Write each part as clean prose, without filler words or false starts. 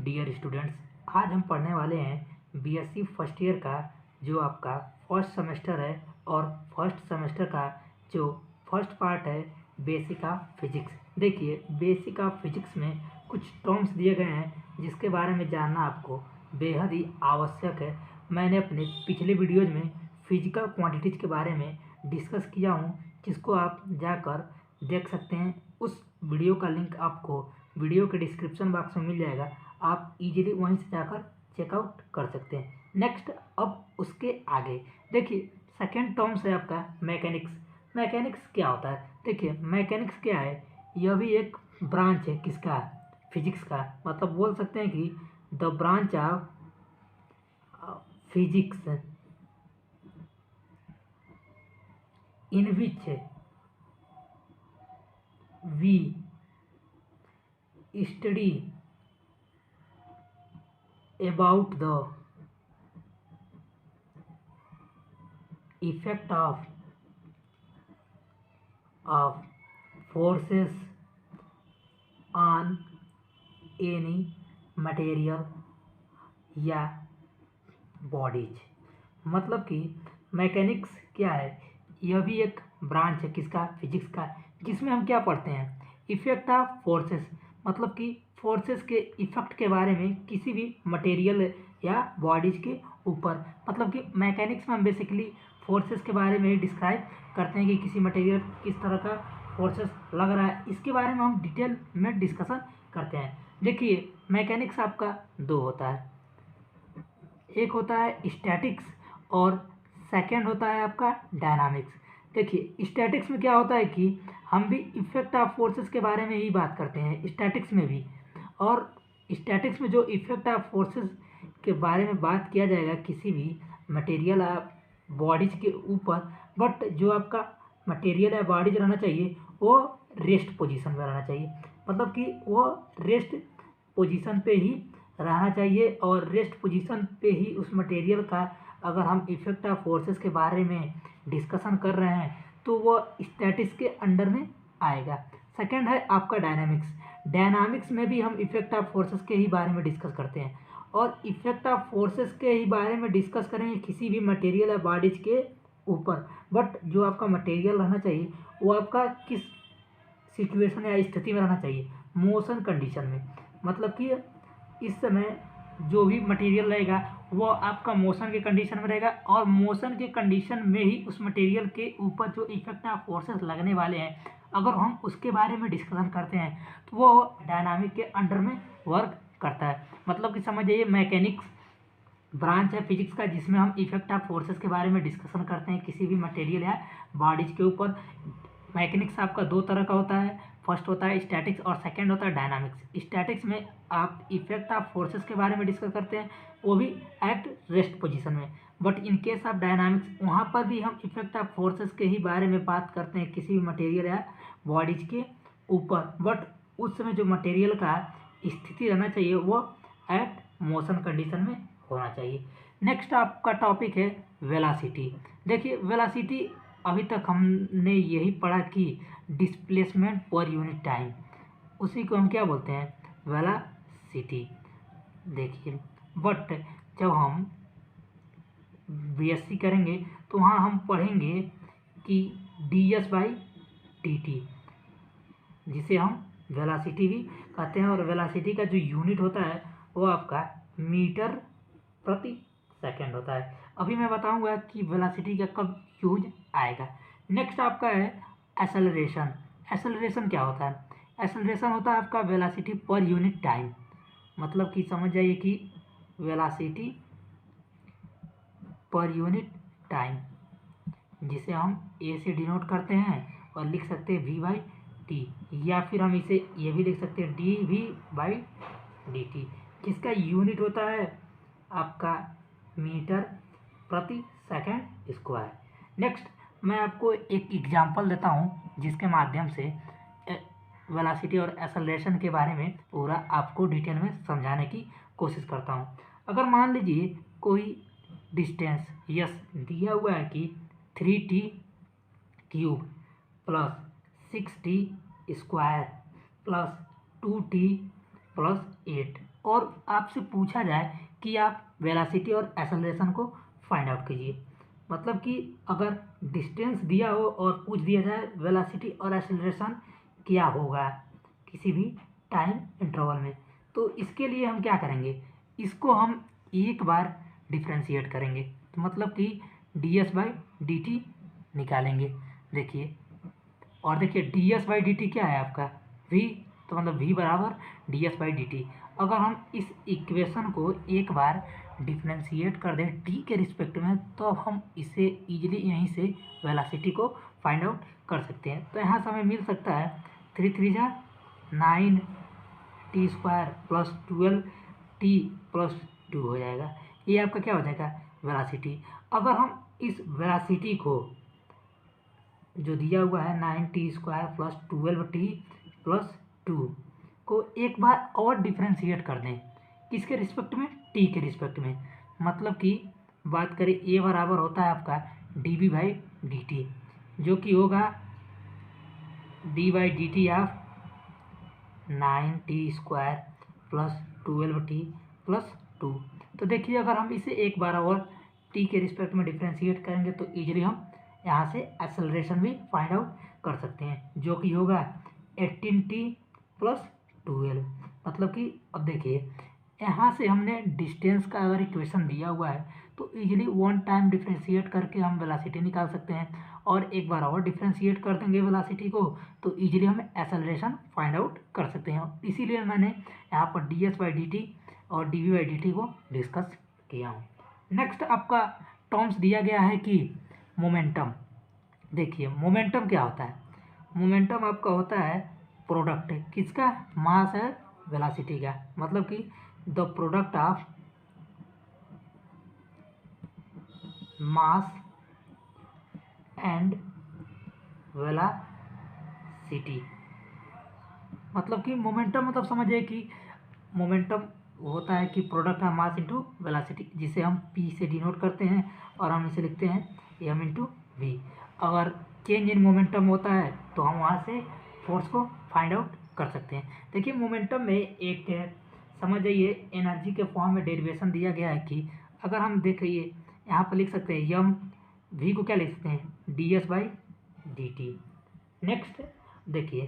Dear students, आज हम पढ़ने वाले हैं बीएससी फर्स्ट ईयर का जो आपका फर्स्ट सेमेस्टर है और फर्स्ट सेमेस्टर का जो फर्स्ट पार्ट है बेसिक ऑफ फिजिक्स। देखिए, बेसिक ऑफ फिजिक्स में कुछ टर्म्स दिए गए हैं जिसके बारे में जानना आपको बेहद ही आवश्यक है। मैंने अपने पिछले वीडियोज में फिजिकल क्वांटिटीज़ के बारे में डिस्कस किया हूँ, जिसको आप जाकर देख सकते हैं। उस वीडियो का लिंक आपको वीडियो के डिस्क्रिप्शन बॉक्स में मिल जाएगा, आप इजीली वहीं से जाकर चेकआउट कर सकते हैं। नेक्स्ट, अब उसके आगे देखिए, सेकेंड टर्म्स है आपका मैकेनिक्स। मैकेनिक्स क्या होता है? देखिए, मैकेनिक्स क्या है, यह भी एक ब्रांच है किसका? फिजिक्स का। मतलब बोल सकते हैं कि the branch of physics in which we study about the effect of forces on any material या बॉडीज। मतलब कि मैकेनिक्स क्या है, यह भी एक ब्रांच है किसका? फिजिक्स का, जिसमें हम क्या पढ़ते हैं? Effect of forces. मतलब कि फोर्सेस के इफेक्ट के बारे में किसी भी मटेरियल या बॉडीज के ऊपर। मतलब कि मैकेनिक्स में हम बेसिकली फोर्सेस के बारे में डिस्क्राइब करते हैं कि किसी मटेरियल किस तरह का फोर्सेस लग रहा है, इसके बारे में हम डिटेल में डिस्कशन करते हैं। देखिए, मैकेनिक्स आपका दो होता है, एक होता है स्टैटिक्स और सेकंड होता है आपका डायनामिक्स। देखिए, स्टैटिक्स में क्या होता है कि हम भी इफेक्ट ऑफ फोर्सेस के बारे में ही बात करते हैं स्टैटिक्स में भी। और स्टैटिक्स में जो इफेक्ट ऑफ फोर्सेस के बारे में बात किया जाएगा किसी भी मटेरियल या बॉडीज के ऊपर, बट जो आपका मटेरियल या बॉडीज रहना चाहिए वो रेस्ट पोजीशन में रहना चाहिए। मतलब कि वो रेस्ट पोजीशन पे ही रहना चाहिए, और रेस्ट पोजीशन पे ही उस मटेरियल का अगर हम इफेक्ट ऑफ फोर्सेस के बारे में डिस्कशन कर रहे हैं तो वो स्टैटिक्स के अंडर में आएगा। सेकंड है आपका डायनामिक्स। डायनामिक्स में भी हम इफेक्ट ऑफ फोर्सेस के ही बारे में डिस्कस करते हैं, और इफेक्ट ऑफ फोर्सेस के ही बारे में डिस्कस करेंगे किसी भी मटेरियल या बॉडीज के ऊपर। बट जो आपका मटेरियल रहना चाहिए वो आपका किस सिचुएशन या स्थिति में रहना चाहिए? मोशन कंडीशन में। मतलब कि इस समय जो भी मटेरियल रहेगा वो आपका मोशन के कंडीशन में रहेगा, और मोशन के कंडीशन में ही उस मटेरियल के ऊपर जो इफेक्ट ऑफ फोर्सेस लगने वाले हैं, अगर हम उसके बारे में डिस्कशन करते हैं तो वो डायनामिक के अंडर में वर्क करता है। मतलब कि समझ जाइए, मैकेनिक्स ब्रांच है फिजिक्स का जिसमें हम इफेक्ट ऑफ फोर्सेस के बारे में डिस्कशन करते हैं किसी भी मटेरियल या बॉडीज के ऊपर। मैकेनिक्स आपका दो तरह का होता है, फर्स्ट होता है स्टैटिक्स और सेकंड होता है डायनामिक्स। स्टैटिक्स में आप इफेक्ट ऑफ फोर्सेस के बारे में डिस्कस करते हैं, वो भी एट रेस्ट पोजीशन में। But in case of dynamics वहाँ पर भी हम इफेक्ट ऑफ फोर्सेस के ही बारे में बात करते हैं किसी भी मटेरियल या बॉडीज के ऊपर, बट उस समय जो मटेरियल का स्थिति रहना चाहिए वो एट मोशन कंडीशन में होना चाहिए। नेक्स्ट आपका टॉपिक है वेलासिटी। देखिए, वेलासिटी अभी तक हमने यही पढ़ा कि डिस्प्लेसमेंट पर यूनिट टाइम, उसी को हम क्या बोलते हैं? वेलासिटी। देखिए, बट जब हम बीएससी करेंगे तो वहाँ हम पढ़ेंगे कि ds/dt, जिसे हम वेलासिटी भी कहते हैं, और वेलासिटी का जो यूनिट होता है वो आपका मीटर प्रति सेकंड होता है। अभी मैं बताऊंगा कि वेलासिटी का कब यूज आएगा। नेक्स्ट आपका है एक्सेलरेशन। एक्सेलरेशन क्या होता है? एक्सेलरेशन होता है आपका वेलासिटी पर यूनिट टाइम। मतलब कि समझ जाइए कि वेलासिटी पर यूनिट टाइम, जिसे हम ए से डिनोट करते हैं और लिख सकते हैं v/t, या फिर हम इसे ये भी लिख सकते हैं dv/dt, जिसका यूनिट होता है आपका मीटर प्रति सेकंड स्क्वायर। नेक्स्ट, मैं आपको एक एग्जांपल देता हूँ जिसके माध्यम से वेलोसिटी और एक्सेलरेशन के बारे में पूरा आपको डिटेल में समझाने की कोशिश करता हूँ। अगर मान लीजिए कोई डिस्टेंस यस दिया हुआ है कि 3t³ plus 6t² plus 2t plus 8 और आपसे पूछा जाए कि आप वेलोसिटी और एक्सेलरेशन को फाइंड आउट कीजिए, मतलब कि अगर डिस्टेंस दिया हो और पूछ दिया जाए वेलोसिटी और एक्सेलरेशन क्या होगा किसी भी टाइम इंटरवल में, तो इसके लिए हम क्या करेंगे, इसको हम एक बार डिफ्रेंशिएट करेंगे, तो मतलब कि ds/dt निकालेंगे। देखिए, और देखिए ds/dt क्या है आपका v, तो मतलब v बराबर ds/dt। अगर हम इस इक्वेशन को एक बार डिफ्रेंशिएट कर दें t के रिस्पेक्ट में, तो अब हम इसे ईजिली यहीं से वेलोसिटी को फाइंड आउट कर सकते हैं। तो यहाँ से हमें मिल सकता है 3 3 जा 9 t² प्लस 12 t प्लस 2 हो जाएगा। ये आपका क्या हो जाएगा, वेलोसिटी। अगर हम इस वेलोसिटी को जो दिया हुआ है 9t² प्लस 12t प्लस 2 को एक बार और डिफ्रेंशिएट कर दें, किसके रिस्पेक्ट में, t के रिस्पेक्ट में, मतलब कि बात करें a बराबर होता है आपका dv/dt, जो कि होगा d/dt of 9t² plus 12t plus 2। तो देखिए, अगर हम इसे एक बार और t के रिस्पेक्ट में डिफ्रेंशिएट करेंगे तो ईजिली हम यहाँ से एक्सेलरेशन भी फाइंड आउट कर सकते हैं, जो कि होगा 18t प्लस 12। मतलब कि अब देखिए, यहाँ से हमने डिस्टेंस का अगर इक्वेशन दिया हुआ है तो ईजिली वन टाइम डिफ्रेंशिएट करके हम वेलोसिटी निकाल सकते हैं, और एक बार और डिफ्रेंशिएट कर देंगे वेलोसिटी को तो ईजिली हम एक्सेलरेशन फाइंड आउट कर सकते हैं। इसीलिए मैंने यहाँ पर ds/dt और dv/dt को डिस्कस किया हूँ। नेक्स्ट आपका टर्म्स दिया गया है कि मोमेंटम। देखिए, मोमेंटम क्या होता है, मोमेंटम आपका होता है प्रोडक्ट किसका, मास है वेलोसिटी का, मतलब कि the product of mass and velocity. मतलब कि मोमेंटम मतलब समझिए कि मोमेंटम होता है कि product of mass into velocity, जिसे हम p से डिनोट करते हैं और हम इसे लिखते हैं m इंटू v। अगर चेंज इन मोमेंटम होता है तो हम वहाँ से फोर्स को फाइंड आउट कर सकते हैं। देखिए, मोमेंटम में एक समझ जाइए एनर्जी के फॉर्म में डेरिवेशन दिया गया है कि अगर हम देखिए यहाँ पर लिख सकते हैं m v को क्या लिख सकते हैं ds/dt। नेक्स्ट देखिए,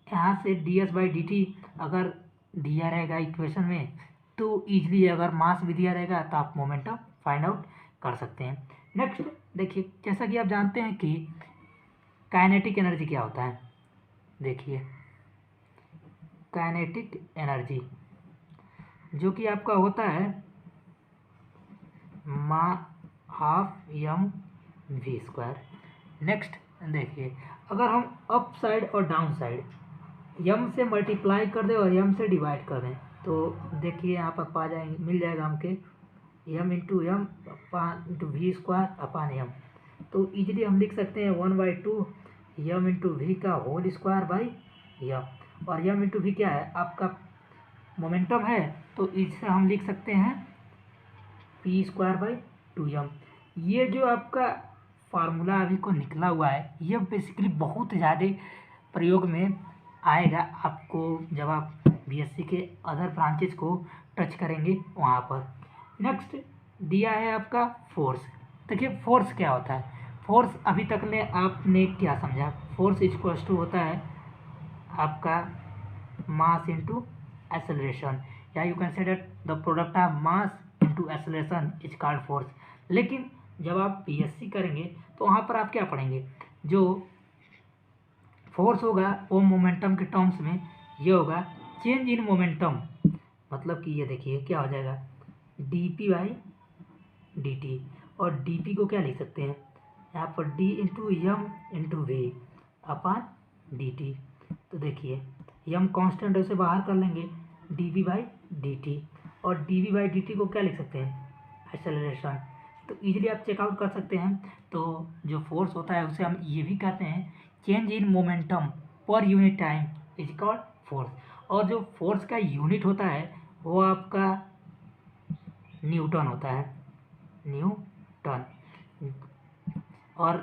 यहाँ से ds/dt अगर दिया रहेगा इक्वेशन में तो ईजिली अगर मास भी दिया रहेगा तो आप मोमेंटम फाइंड आउट कर सकते हैं। नेक्स्ट देखिए, जैसा कि आप जानते हैं कि काइनेटिक एनर्जी क्या होता है। देखिए, काइनेटिक एनर्जी जो कि आपका होता है ½mv²। नेक्स्ट देखिए, अगर हम अप साइड और डाउन साइड m से मल्टीप्लाई कर दें और m से डिवाइड कर दें तो देखिए यहाँ पर पा जाएंगे, मिल जाएगा हमके m into M into v² upon m। तो ईजिली हम लिख सकते हैं 1/2 m इंटू वी का होल स्क्वायर बाई m, और m इंटू वी क्या है आपका मोमेंटम है, तो इससे हम लिख सकते हैं p²/2m। ये जो आपका फार्मूला अभी को निकला हुआ है ये बेसिकली बहुत ज़्यादा प्रयोग में आएगा आपको जब आप बीएससी के अदर ब्रांचेज को टच करेंगे वहाँ पर। नेक्स्ट दिया है आपका फोर्स। देखिए, फोर्स क्या होता है, फोर्स अभी तक में आपने क्या समझा, फोर्स इक्वल्स टू होता है आपका मास इंटू एक्सेलरेशन, या you can say that the product of mass into acceleration is called force. लेकिन जब आप बीएससी करेंगे तो वहाँ पर आप क्या पढ़ेंगे, जो फोर्स होगा वो मोमेंटम के टर्म्स में ये होगा चेंज इन मोमेंटम। मतलब कि ये देखिए क्या हो जाएगा dp/dt, और dp को क्या लिख सकते हैं यहाँ पर d into M into V upon dt। तो देखिए m कांस्टेंट है उसे बाहर कर लेंगे dv/dt, और dv/dt को क्या लिख सकते हैं एक्सेलरेशन। तो इजीली आप चेकआउट कर सकते हैं। तो जो फोर्स होता है उसे हम ये भी कहते हैं change in momentum per unit time is called force, और जो फोर्स का यूनिट होता है वो आपका न्यूटन होता है, न्यूटन। और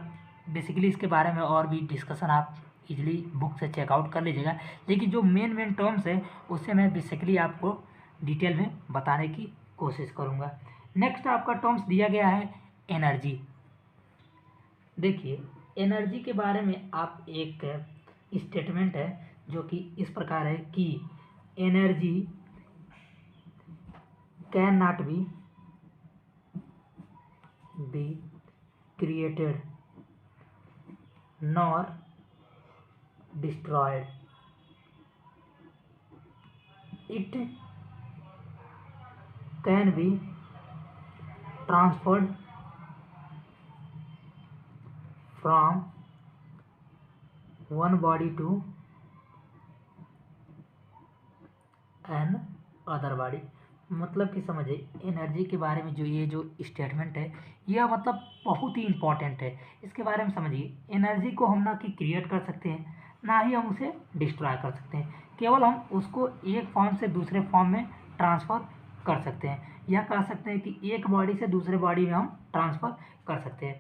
बेसिकली इसके बारे में और भी डिस्कशन आप इजीली बुक से चेकआउट कर लीजिएगा, लेकिन जो मेन टर्म्स है उससे मैं बेसिकली आपको डिटेल में बताने की कोशिश करूँगा। नेक्स्ट आपका टर्म्स दिया गया है एनर्जी। देखिए एनर्जी के बारे में आप एक स्टेटमेंट है जो कि इस प्रकार है कि energy can not be created nor destroyed, it can be transferred from one body to another body. मतलब कि समझिए एनर्जी के बारे में ये जो स्टेटमेंट है यह मतलब बहुत ही इम्पॉर्टेंट है। इसके बारे में समझिए एनर्जी को हम ना कि क्रिएट कर सकते हैं ना ही हम उसे डिस्ट्रॉय कर सकते हैं, केवल हम उसको एक फॉर्म से दूसरे फॉर्म में ट्रांसफ़र कर सकते हैं, या कह सकते हैं कि एक बॉडी से दूसरे बॉडी में हम ट्रांसफ़र कर सकते हैं।